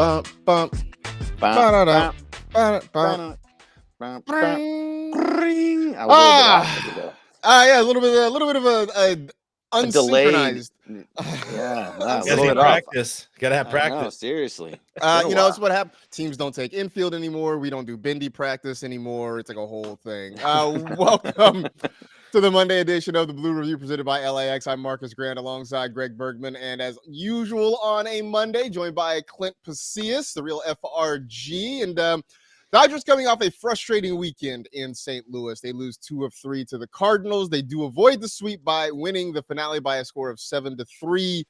Bump, bump, ba-da-da, ba-da-da. I was a little bit off though. Yeah, a little bit of a Delayed. unsynchronized. Yeah, a Gotta little have bit off. practice. Gotta have practice. No, seriously. It's what happened. Teams don't take infield anymore. We don't do bendy practice anymore. It's like a whole thing. Welcome to the Monday edition of the Blue Review presented by LAX. I'm Marcus Grant alongside Greg Bergman. And as usual on a Monday, joined by Clint Passilas, the real FRG. And Dodgers coming off a frustrating weekend in St. Louis. They lose 2 of 3 to the Cardinals. They do avoid the sweep by winning the finale by a score of 7-3.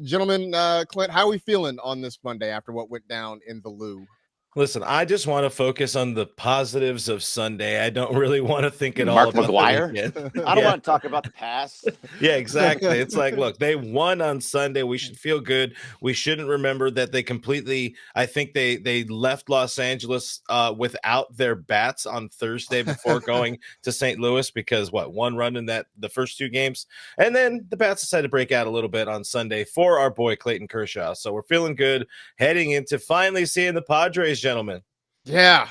Gentlemen, Clint, how are we feeling on this Monday after what went down in the Lou? Listen, I just want to focus on the positives of Sunday. I don't really want to think at all Mark about McGuire. I don't Yeah. want to talk about the past. Yeah, exactly. It's like, look, they won on Sunday. We should feel good. We shouldn't remember that they completely, I think they left Los Angeles without their bats on Thursday before going to St. Louis because one run in the first 2 games. And then the bats decided to break out a little bit on Sunday for our boy Clayton Kershaw. So we're feeling good heading into finally seeing the Padres, gentlemen. Yeah.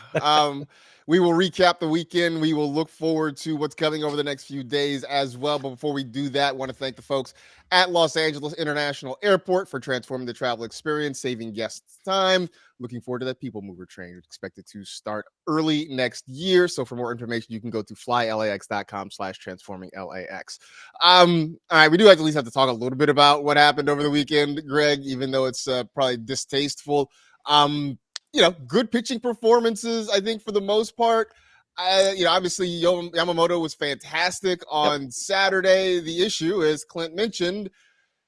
We will recap the weekend. We will look forward to what's coming over the next few days as well. But before we do that, I want to thank the folks at Los Angeles International Airport for transforming the travel experience, saving guests time. Looking forward to that People Mover train. Expected to start early next year. So for more information, you can go to flylax.com/transforminglax. All right, we do at least have to talk a little bit about what happened over the weekend, Greg, even though it's probably distasteful. Good pitching performances, I think, for the most part. Obviously, Yamamoto was fantastic on Saturday. The issue, as Clint mentioned,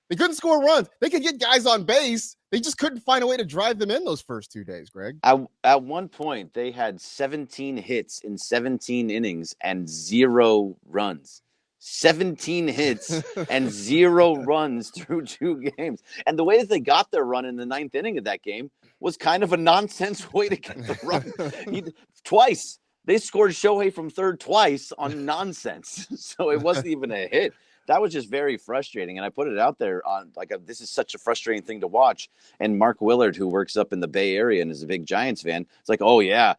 they couldn't score runs. They could get guys on base. They just couldn't find a way to drive them in those first 2 days, Greg. At one point, they had 17 hits in 17 innings and 0 runs. 17 hits and 0 runs through 2 games. And the way that they got their run in the 9th inning of that game was kind of a nonsense way to get the run. Twice. They scored Shohei from third twice on nonsense. So it wasn't even a hit. That was just very frustrating. And I put it out there on this is such a frustrating thing to watch. And Mark Willard, who works up in the Bay Area and is a big Giants fan, it's like, oh, yeah,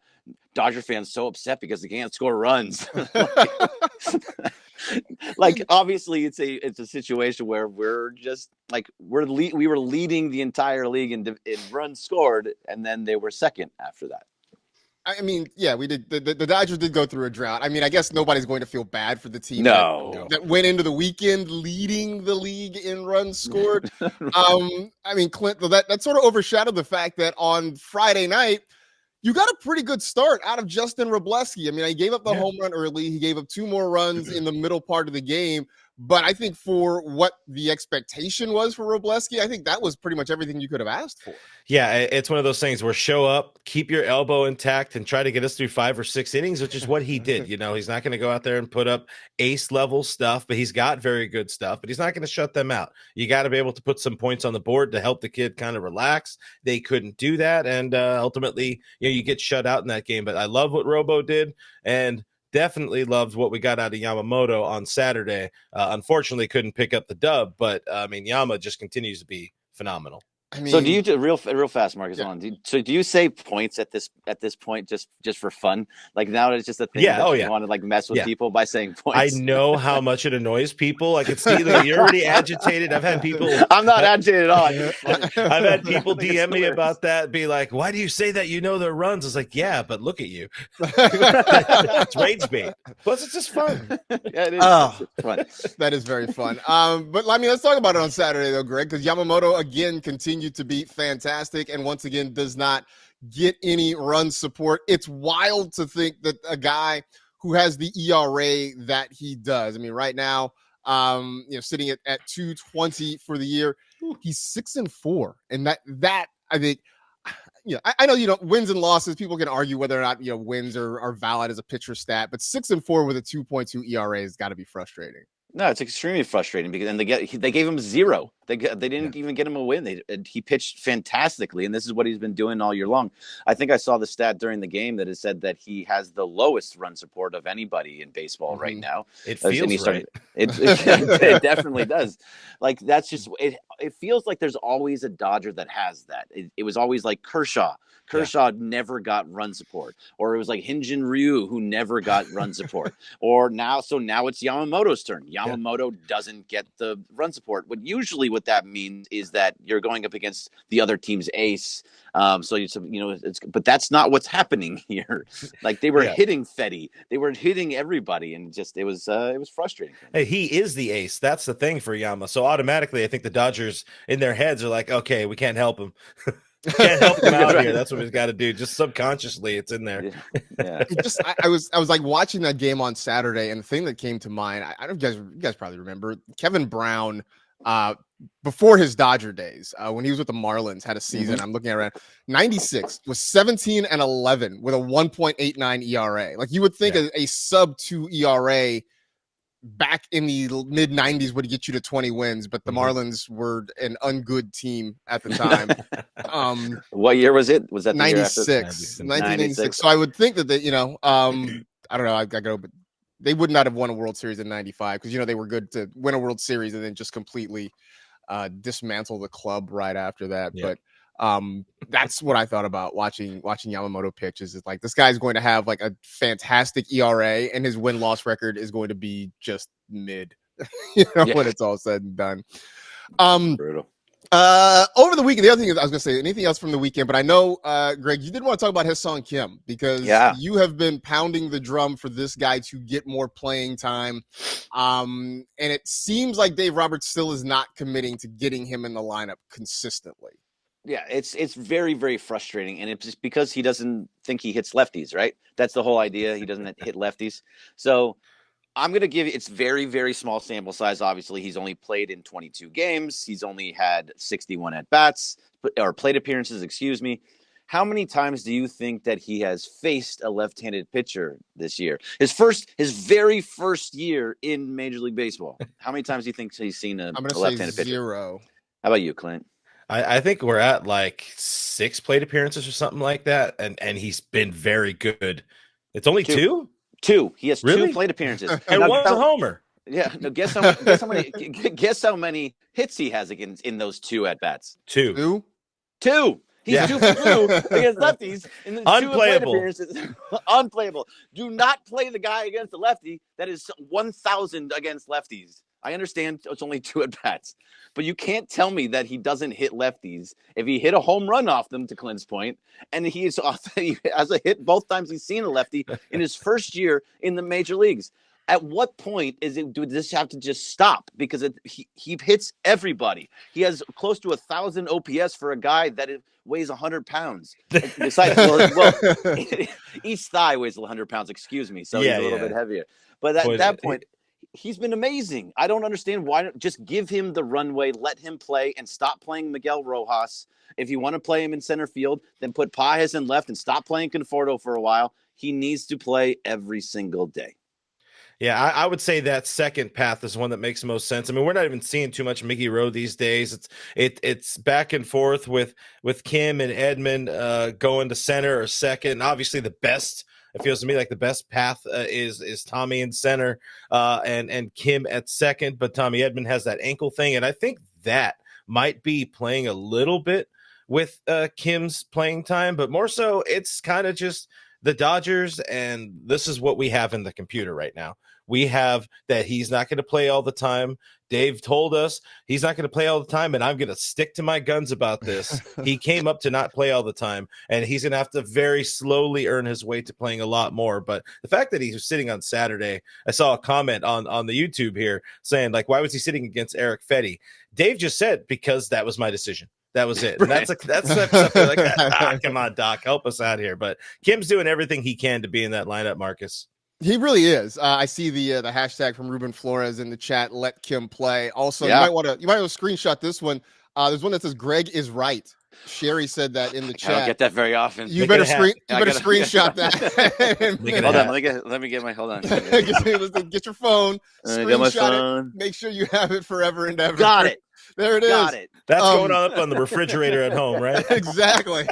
Dodger fans so upset because they can't score runs. Obviously it's a situation where we're just like we were leading the entire league in runs scored, and then they were second after that. I mean, yeah, we did. The Dodgers did go through a drought. I mean, I guess nobody's going to feel bad for the team that went into the weekend leading the league in runs scored. I mean, Clint, that sort of overshadowed the fact that on Friday night, you got a pretty good start out of Justin Wrobleski. I mean, he gave up the home run early. He gave up 2 more runs in the middle part of the game. But I think for what the expectation was for Wrobleski, I think that was pretty much everything you could have asked for. Yeah, it's one of those things where show up, keep your elbow intact, and try to get us through 5 or 6 innings, which is what he did. He's not going to go out there and put up ace-level stuff, but he's got very good stuff, but he's not going to shut them out. You got to be able to put some points on the board to help the kid kind of relax. They couldn't do that, and ultimately, you get shut out in that game. But I love what Robo did, and definitely loved what we got out of Yamamoto on Saturday. Unfortunately, couldn't pick up the dub, but I mean, Yama just continues to be phenomenal. I mean, so do you do real fast, Marcus? Yeah. Do you save points at this point just for fun? Like now it's just a thing. Yeah. You want to mess with people by saying points. I know how much it annoys people. I can see that you're already agitated. I've had people. I'm not agitated at all. I've had people DM me about that. Be like, "Why do you say that? You know their runs." It's like, yeah, but look at you. It's rage bait. Plus, it's just fun. Yeah, it is. It's fun. That is very fun. But I mean, let's talk about it on Saturday though, Greg, because Yamamoto again continued to be fantastic and once again does not get any run support. It's wild to think that a guy who has the ERA that he does, I mean, right now, sitting at 2.20 for the year, he's 6-4. And that I think, I know, wins and losses, people can argue whether or not, wins are valid as a pitcher stat, but 6-4 with a 2.2 ERA has got to be frustrating. No, it's extremely frustrating because they gave him zero. They didn't even get him a win. He pitched fantastically, and this is what he's been doing all year long. I think I saw the stat during the game that it said that he has the lowest run support of anybody in baseball right now. It feels right. It definitely does. Like that's just it. It feels like there's always a Dodger that has that. It was always like Kershaw. Kershaw never got run support, or it was like Hyun-Jin Ryu who never got run support, or now it's Yamamoto's turn. Yamamoto doesn't get the run support. But usually, what that means is that you're going up against the other team's ace. But that's not what's happening here. Like they were hitting Fetty, they were hitting everybody, and just it was frustrating. Hey, he is the ace. That's the thing for Yama. So automatically, I think the Dodgers in their heads are like, okay, we can't help him. Can't help him out here. That's what we've got to do. Just subconsciously, it's in there. Yeah. I was like watching that game on Saturday, and the thing that came to mind, I don't know if you guys probably remember Kevin Brown before his Dodger days, when he was with the Marlins, had a season. I'm looking at around 96 was 17-11 with a 1.89 ERA. Like you would think a sub 2 ERA back in the mid 90s would get you to 20 wins, but the Marlins were an ungood team at the time. What year was it? Was that 96? 1996. So I would think that I don't know, I go, but they would not have won a World Series in 95 because they were good to win a World Series and then just completely dismantle the club right after that. But that's what I thought about watching Yamamoto pitch is like this guy's going to have like a fantastic ERA and his win-loss record is going to be just mid when it's all said and done. Brutal. Over the weekend, the other thing is I was gonna say anything else from the weekend, but I know Greg, you did want to talk about Hassan Kim because you have been pounding the drum for this guy to get more playing time. And it seems like Dave Roberts still is not committing to getting him in the lineup consistently. Yeah, it's very, very frustrating, and it's just because he doesn't think he hits lefties, right? That's the whole idea. He doesn't hit lefties. So I'm going to give it's very, very small sample size. Obviously, he's only played in 22 games. He's only had 61 at-bats, or plate appearances, excuse me. How many times do you think that he has faced a left-handed pitcher this year? His very first year in Major League Baseball. How many times do you think he's seen a left-handed pitcher? 0. How about you, Clint? I think we're at like 6 plate appearances or something like that, and he's been very good. It's only 2? 2. He has really? 2 plate appeases. And one's a homer. Yeah. No, guess how many hits he has in those 2 at bats. 2. 2. He's 2 for 2 against lefties in the 2 plate appearances. Unplayable. Do not play the guy against the lefty. That is 1,000 against lefties. I understand it's only 2 at bats, but you can't tell me that he doesn't hit lefties. If he hit a home run off them, to Clint's point, and he has a hit both times he's seen a lefty in his first year in the major leagues. At what point do this have to just stop? Because he hits everybody. He has close to 1,000 OPS for a guy that weighs 100 pounds. Besides, each thigh weighs 100 pounds. Excuse me, so he's a little bit heavier. But at that point, he's been amazing. I don't understand why. Just give him the runway, let him play, and stop playing Miguel Rojas. If you want to play him in center field, then put Passilas in left and stop playing Conforto for a while. He needs to play every single day. Yeah, I would say that second path is one that makes the most sense. I mean, we're not even seeing too much Mickey Rowe these days. It's back and forth with Kim and Edman going to center or second. And obviously, the best. It feels to me like the best path is Tommy in center and Kim at second. But Tommy Edman has that ankle thing, and I think that might be playing a little bit with Kim's playing time, but more so, it's kind of just the Dodgers, and this is what we have in the computer right now. We have that he's not going to play all the time. Dave told us he's not going to play all the time, and I'm going to stick to my guns about this. He came up to not play all the time, and he's going to have to very slowly earn his way to playing a lot more. But the fact that he was sitting on Saturday, I saw a comment on the YouTube here saying, like, why was he sitting against Eric Fetty? Dave just said, because that was my decision. That was it. Right. That's something like, come on, Doc, help us out here. But Kim's doing everything he can to be in that lineup, Marcus. He really is. I see the hashtag from Ruben Flores in the chat. Let Kim play. Also, you might want to screenshot this one. There's one that says Greg is right. Sherry said that in the I don't chat. get that very often. You better screenshot that. Hold on, let me get my hold on. Get your phone, screenshot it, make sure you have it forever and ever. Got it. There it is. Got it. That's going up on the refrigerator at home, right? Exactly.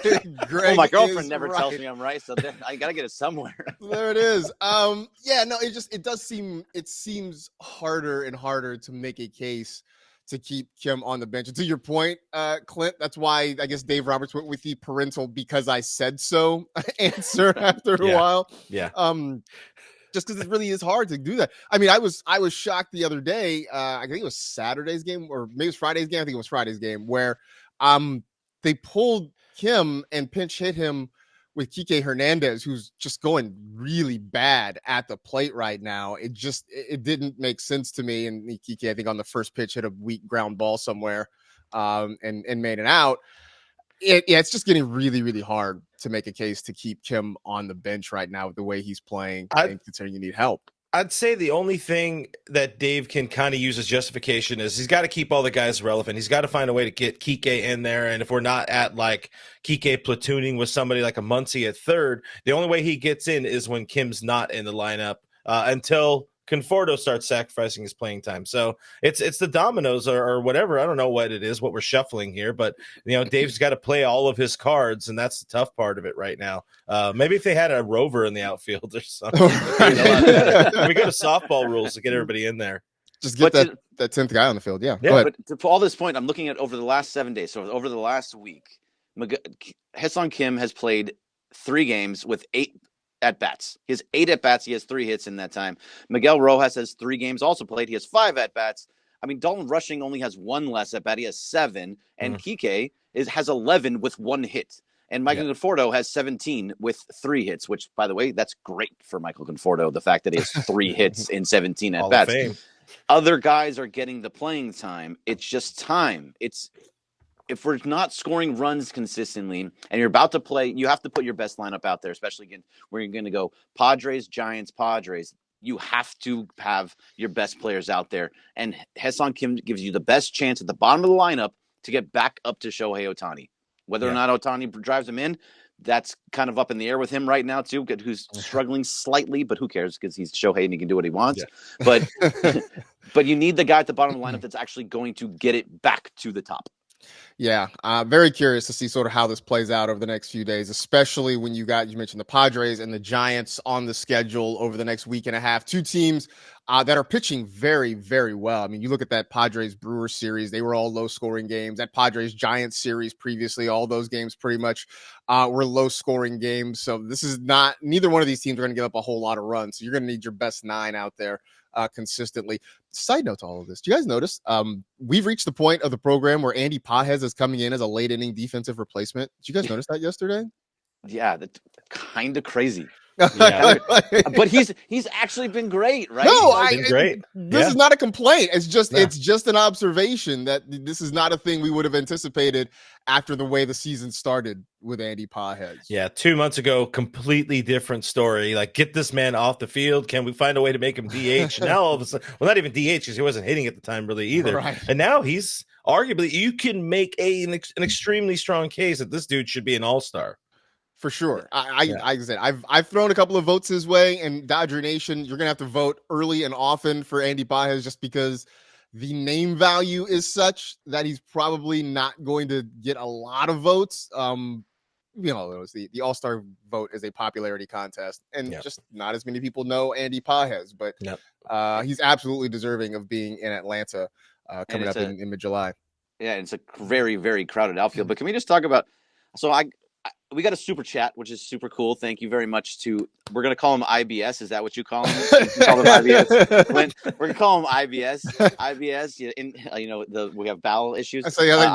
Well, my girlfriend never tells me I'm right, so I gotta get it somewhere. There it is. Yeah, no, it seems harder and harder to make a case to keep Kim on the bench. And to your point, Clint, that's why I guess Dave Roberts went with the parental because I said so answer after a while. Yeah. Just because it really is hard to do that. I mean, I was shocked the other day. I think it was Saturday's game, or maybe it was Friday's game. I think it was Friday's game where they pulled Kim and pinch hit him with Kike Hernandez, who's just going really bad at the plate right now. It didn't make sense to me. And Kike, I think on the first pitch, hit a weak ground ball somewhere and made it out. It's just getting really, really hard to make a case to keep Kim on the bench right now with the way he's playing, and considering you need help. I'd say the only thing that Dave can kind of use as justification is he's got to keep all the guys relevant. He's got to find a way to get Kike in there. And if we're not at like Kike platooning with somebody like a Muncy at third, the only way he gets in is when Kim's not in the lineup until Conforto starts sacrificing his playing time. So it's the dominoes or whatever. I don't know what it is, what we're shuffling here, but Dave's got to play all of his cards, and that's the tough part of it right now. Maybe if they had a rover in the outfield or something, we go to softball rules to get everybody in there. Just get that 10th guy on the field. Yeah. Go ahead. But to all this point, I'm looking at over the last 7 days. So over the last week, Hassan Kim has played 3 games with 8 at-bats. He has 8 at-bats. He has 3 hits in that time. Miguel Rojas has 3 games also played. He has 5 at-bats. I mean, Dalton Rushing only has 1 less at-bat. He has 7. And Kike has 11 with 1 hit. And Michael Conforto has 17 with 3 hits, which, by the way, that's great for Michael Conforto, the fact that he has 3 hits in 17 at-bats. Other guys are getting the playing time. It's just time. If we're not scoring runs consistently and you're about to play, you have to put your best lineup out there, especially again where you're going to go Padres, Giants, Padres. You have to have your best players out there. And Hassan Kim gives you the best chance at the bottom of the lineup to get back up to Shohei Ohtani. Whether or not Ohtani drives him in, that's kind of up in the air with him right now, too, who's struggling slightly, but who cares because he's Shohei and he can do what he wants. Yeah. But you need the guy at the bottom of the lineup that's actually going to get it back to the top. Yeah, very curious to see sort of how this plays out over the next few days, especially when you mentioned the Padres and the Giants on the schedule over the next week and a half. 2 teams that are pitching very, very well. I mean, you look at that Padres-Brewers series, they were all low-scoring games. That Padres-Giants series previously, all those games pretty much were low-scoring games. So this is not – neither one of these teams are going to give up a whole lot of runs. So you're going to need your best 9 out there consistently. Side note to all of this, do you guys notice we've reached the point of the program where Andy Pages is coming in as a late inning defensive replacement? Did you guys notice that yesterday? Yeah, that's kind of crazy. Yeah. But he's actually been great, right? No, great. This is not a complaint. It's just an observation that this is not a thing we would have anticipated after the way the season started with Andy Pages. Yeah, 2 months ago, completely different story. Like, get this man off the field. Can we find a way to make him DH? Now all of a sudden, well, not even DH because he wasn't hitting at the time really either. Right. And now he's arguably, you can make an extremely strong case that this dude should be an all-star. For sure. I said I've thrown a couple of votes his way, and Dodger Nation, you're gonna have to vote early and often for Andy Pages just because the name value is such that he's probably not going to get a lot of votes. The All-Star vote is a popularity contest, and just not as many people know Andy Pages, but he's absolutely deserving of being in Atlanta coming up in mid-July. Yeah, it's a very, very crowded outfield. But can we just talk about we got a super chat, which is super cool. Thank you very much we're going to call him IBS. Is that what you call him? You call him IBS. We're going to call him IBS. IBS, we have bowel issues. So really?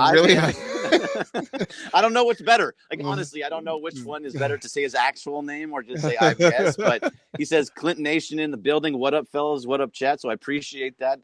I don't know what's better. Like, honestly, I don't know which one is better to say his actual name or just say IBS. But he says, Clint Nation in the building. What up, fellas? What up, chat? So I appreciate that.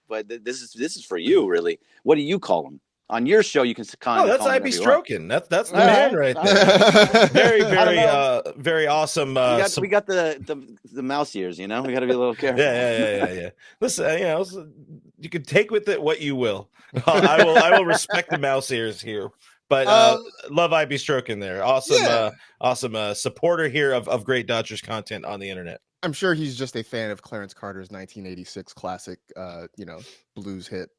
But this is for you, really. What do you call him? On your show, you can kind of. That's IB Stroking. That's the man right there. Very, very, very awesome. We got the mouse ears. We got to be a little careful. Yeah. Listen, you can take with it what you will. I will respect the mouse ears here. But love I be stroking there. Awesome, Yeah. awesome supporter here of great Dodgers content on the internet. I'm sure he's just a fan of Clarence Carter's 1986 classic, blues hit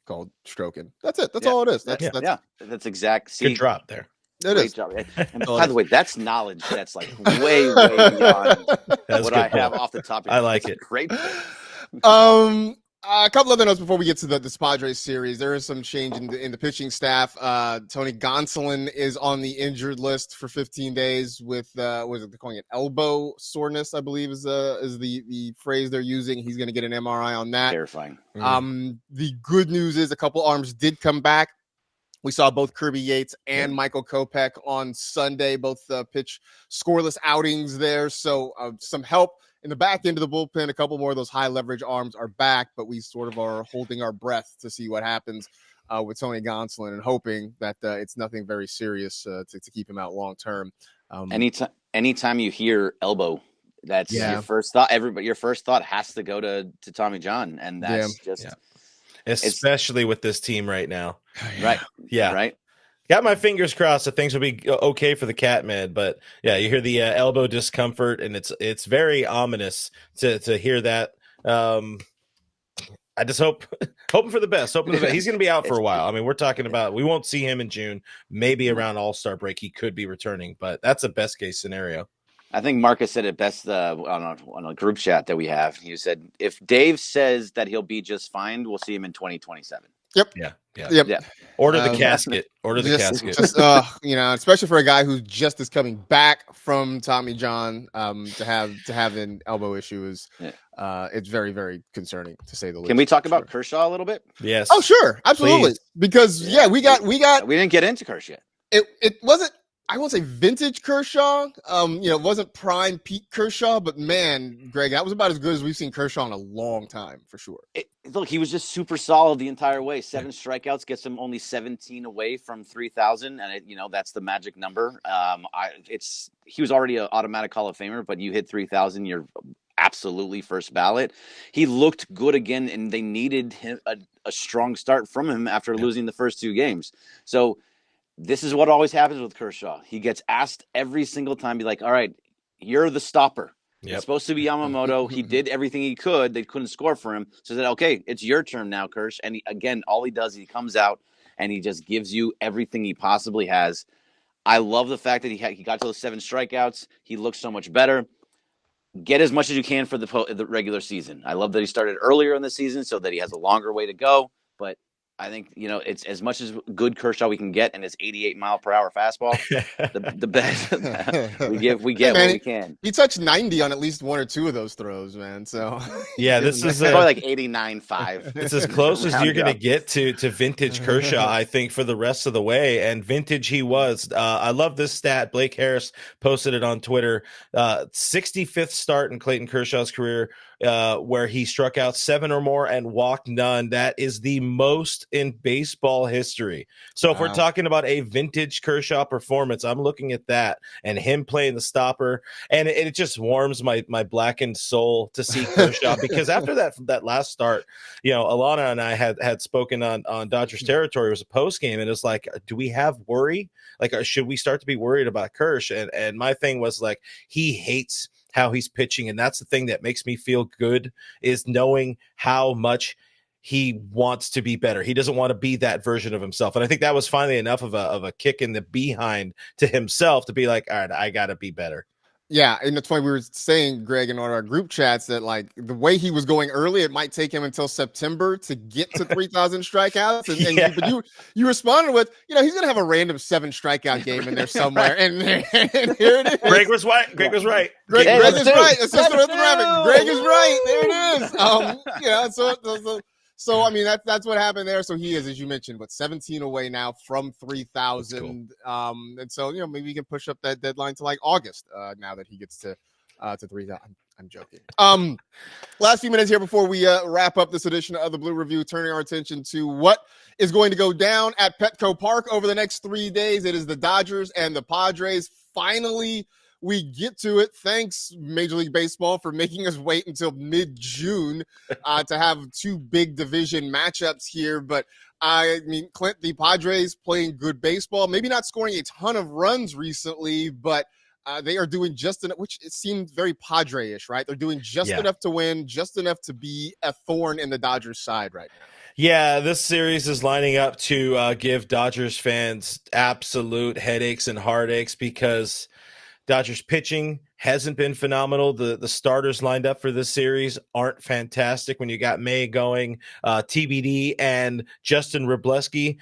called "Stroking." That's it. That's all it is. That's exact. See, Good drop there. Great job. And by the way, that's knowledge that's like way beyond what I have off the top of I like it. Great. A couple other notes before we get to the Padres series. There is some change in the pitching staff. Tony Gonsolin is on the injured list for 15 days with they're calling it elbow soreness, I believe is the phrase they're using. He's going to get an MRI on that. Terrifying. The good news is a couple arms did come back. We saw both Kirby Yates and Michael Kopech on Sunday, both pitch scoreless outings there. So some help in the back end of the bullpen. A couple more of those high leverage arms are back, but we sort of are holding our breath to see what happens with Tony Gonsolin and hoping that it's nothing very serious to keep him out long term. Anytime you hear elbow, that's your first thought. Your first thought has to go to Tommy John, and that's especially with this team right now. Right. Yeah. Right. Got my fingers crossed that things will be okay for the Catman, but yeah, you hear the elbow discomfort, and it's very ominous to hear that. I just hoping for the best. He's going to be out for a while. I mean, we're talking about we won't see him in June. Maybe around All-Star break he could be returning, but that's a best case scenario. I think Marcus said it best on a group chat that we have. He said, "If Dave says that he'll be just fine, we'll see him in 2027." Yep. Yeah. Order the casket. Casket. Just, especially for a guy who just is coming back from Tommy John, to have an elbow issue is, it's very, very concerning to say the least. Can we talk about Kershaw a little bit? Yes. Oh, sure, absolutely. Please. Because we didn't get into Kershaw yet. It wasn't. I won't say vintage Kershaw. It wasn't prime peak Kershaw, but man, Greg, that was about as good as we've seen Kershaw in a long time, for sure. Look, he was just super solid the entire way. 7 strikeouts gets him only 17 away from 3,000, and that's the magic number. He was already an automatic Hall of Famer, but you hit 3,000, you're absolutely first ballot. He looked good again, and they needed him a strong start from him after losing the first 2 games. So. This is what always happens with Kershaw. He gets asked every single time, be like, all right, you're the stopper. Yep. It's supposed to be Yamamoto. He did everything he could. They couldn't score for him. So he said, okay, it's your turn now, Kersh. And all he does, he comes out and he just gives you everything he possibly has. I love the fact that he got to those 7 strikeouts. He looks so much better. Get as much as you can for the regular season. I love that he started earlier in the season so that he has a longer way to go. But I think, it's as much as good Kershaw we can get, and his 88-mile-per-hour fastball, the best we get what we can. He touched 90 on at least 1 or 2 of those throws, man. So this is probably like 89.5. It's as close as you're going to get to vintage Kershaw, I think, for the rest of the way. And vintage he was. I love this stat. Blake Harris posted it on Twitter. 65th start in Clayton Kershaw's career, where he struck out 7 or more and walked none. That is the most in baseball history. So if we're talking about a vintage Kershaw performance, I'm looking at that and him playing the stopper, and it just warms my blackened soul to see Kershaw because after that last start, Alana and I had spoken on Dodgers territory. It was a post game, and it's like, do we have worry? Like, should we start to be worried about Kersh? And my thing was like, he hates how he's pitching, and that's the thing that makes me feel good is knowing how much he wants to be better. He doesn't want to be that version of himself, and I think that was finally enough of a kick in the behind to himself to be like, all right, I gotta be better. Yeah, and that's why we were saying, Greg, in one of our group chats that like the way he was going early, it might take him until September to get to 3,000 strikeouts. But you responded with, he's gonna have a random 7 strikeout game in there somewhere, and here it is. Greg was right. Greg is right. Greg is right. It's just Greg is right. There it is. So I mean that's what happened there. So he is, as you mentioned, 17 away now from 3,000. Cool. And so maybe we can push up that deadline to like August. Now that he gets to 3,000. I'm joking. Last few minutes here before we wrap up this edition of the Blue Review, turning our attention to what is going to go down at Petco Park over the next 3 days. It is the Dodgers and the Padres finally we get to it. Thanks, Major League Baseball, for making us wait until mid-June to have two big division matchups here. But I mean, Clint, the Padres playing good baseball, maybe not scoring a ton of runs recently, but they are doing just enough, which it seemed very Padre-ish, right? They're doing just enough to win, just enough to be a thorn in the Dodgers' side right now. Yeah, this series is lining up to give Dodgers fans absolute headaches and heartaches because Dodgers pitching hasn't been phenomenal. The starters lined up for this series aren't fantastic when you got May going, TBD, and Justin Wrobleski.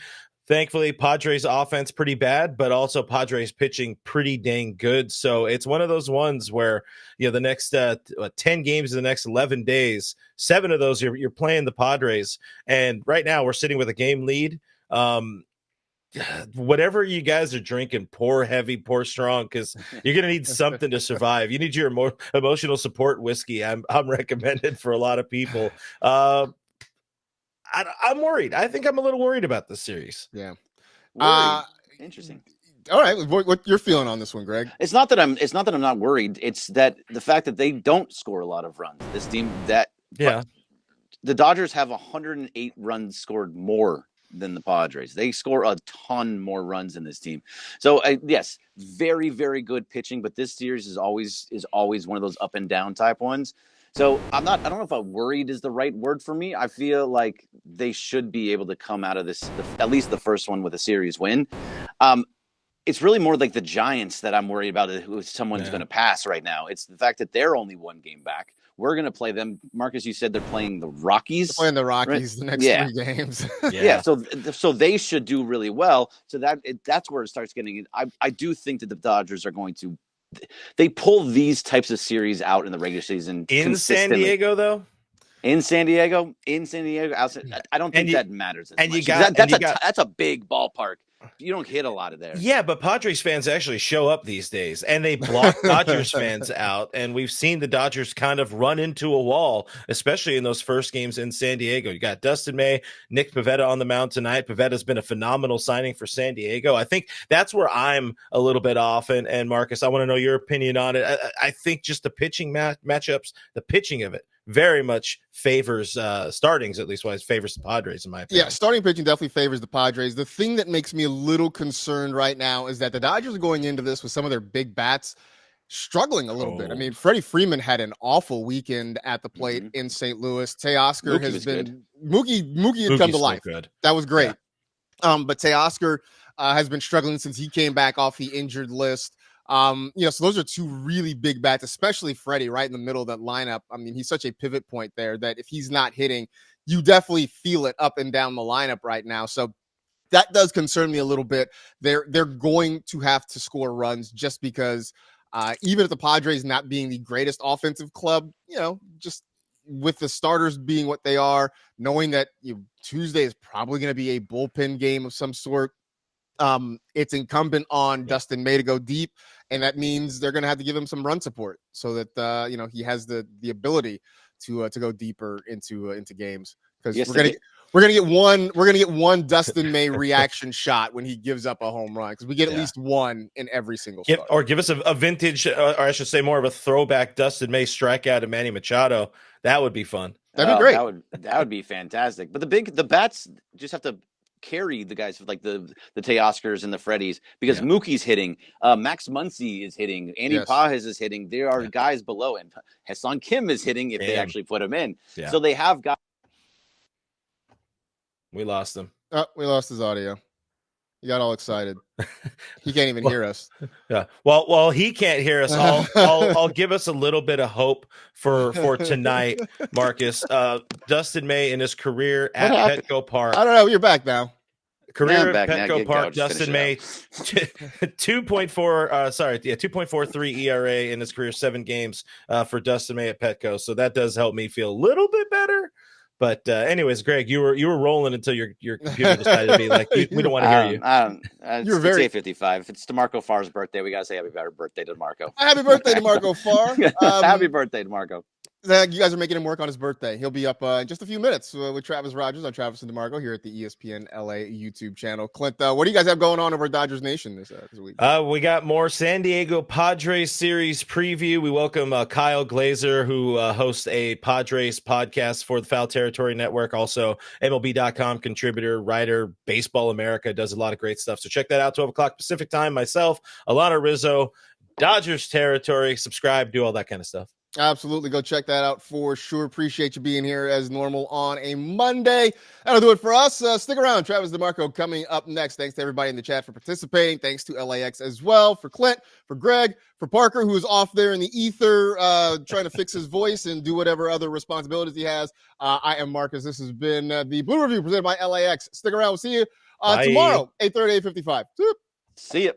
Thankfully, Padres offense pretty bad, but also Padres pitching pretty dang good. So it's one of those ones where, the next 10 games in the next 11 days, 7 of those you're playing the Padres. And right now we're sitting with a game lead. Whatever you guys are drinking, pour heavy, pour strong, because you're going to need something to survive. You need your emotional support whiskey. I'm recommended for a lot of people. I'm worried. I think I'm a little worried about this series. Yeah. Interesting. All right. What you're feeling on this one, Greg? It's not that I'm not worried. It's that the fact that they don't score a lot of runs. This team the Dodgers have 108 runs scored more than the Padres. They score a ton more runs than this team. So yes, very, very good pitching, but this series is always one of those up and down type ones. So I don't know if worried is the right word for me. I feel like they should be able to come out of this, at least the first one, with a series win. It's really more like the Giants that I'm worried about who someone's going to pass right now. It's the fact that they're only one game back. We're going to play them. Marcus, you said they're playing the Rockies. They're playing the Rockies right? the next 3 games. Yeah. So they should do really well. So that's where it starts getting. I do think that the Dodgers are going to. They pull these types of series out in the regular season in San Diego, though. In San Diego, outside, I don't think that matters as much. That's a big ballpark. You don't hit a lot of there. Yeah, but Padres fans actually show up these days, and they block Dodgers fans out. And we've seen the Dodgers kind of run into a wall, especially in those first games in San Diego. You got Dustin May, Nick Pivetta on the mound tonight. Pivetta's been a phenomenal signing for San Diego. I think that's where I'm a little bit off. And Marcus, I want to know your opinion on it. I think just the pitching matchups, the pitching of it, very much favors startings, at least wise favors the Padres, in my opinion. Yeah, starting pitching definitely favors the Padres. The thing that makes me a little concerned right now is that the Dodgers are going into this with some of their big bats struggling a little bit. I mean, Freddie Freeman had an awful weekend at the plate in St. Louis. Teoscar has been Mookie had come to life. Good. That was great. Yeah. But Teoscar has been struggling since he came back off the injured list. So those are 2 really big bats, especially Freddie right in the middle of that lineup. I mean, he's such a pivot point there that if he's not hitting, you definitely feel it up and down the lineup right now. So that does concern me a little bit. They're going to have to score runs just because even if the Padres not being the greatest offensive club, just with the starters being what they are, knowing that Tuesday is probably going to be a bullpen game of some sort, it's incumbent on Dustin May to go deep, and that means they're going to have to give him some run support so that he has the ability to go deeper into games, because we're gonna get one Dustin May reaction shot when he gives up a home run, because we get at least one in every single start. Or give us a vintage, or I should say more of a throwback Dustin May strikeout to Manny Machado. That would be fun. That'd be great. That would be fantastic. But the bats just have to carry the guys like the Teoscars and the Freddies, because Mookie's hitting, Max Muncy is hitting, Andy Pages is hitting. There are guys below, and Hassan Kim is hitting if they actually put him in. Yeah. So they have guys. We lost him. We lost his audio. He got all excited. He can't even hear us. Yeah. Well, he can't hear us. I'll give us a little bit of hope for tonight, Marcus. Dustin May in his career at Petco Park. I don't know. You're back now. Career at Petco Park. Dustin May, 2.43 ERA in his career, 7 games for Dustin May at Petco. So that does help me feel a little bit better. But anyways, Greg, you were rolling until your computer decided to be like, we don't want to hear you. You were very 55. If it's DeMarco Farr's birthday, we gotta say happy birthday to DeMarco. Happy birthday to Marco Farr. Happy birthday to Marco. Zach, you guys are making him work on his birthday. He'll be up in just a few minutes with Travis Rogers on Travis and DeMarco here at the ESPN LA YouTube channel. Clint, what do you guys have going on over at Dodgers Nation this week? We got more San Diego Padres series preview. We welcome Kyle Glazer, who hosts a Padres podcast for the Foul Territory Network. Also, MLB.com contributor, writer, Baseball America, does a lot of great stuff. So check that out, 12 o'clock Pacific time. Myself, Alana Rizzo, Dodgers Territory. Subscribe, do all that kind of stuff. Absolutely. Go check that out for sure. Appreciate you being here as normal on a Monday. That'll do it for us. Stick around. Travis DeMarco coming up next. Thanks to everybody in the chat for participating. Thanks to LAX as well, for Clint, for Greg, for Parker, who is off there in the ether trying to fix his voice and do whatever other responsibilities he has. I am Marcus. This has been the Blue Review presented by LAX. Stick around. We'll see you tomorrow, 8:30, 8:55. See ya.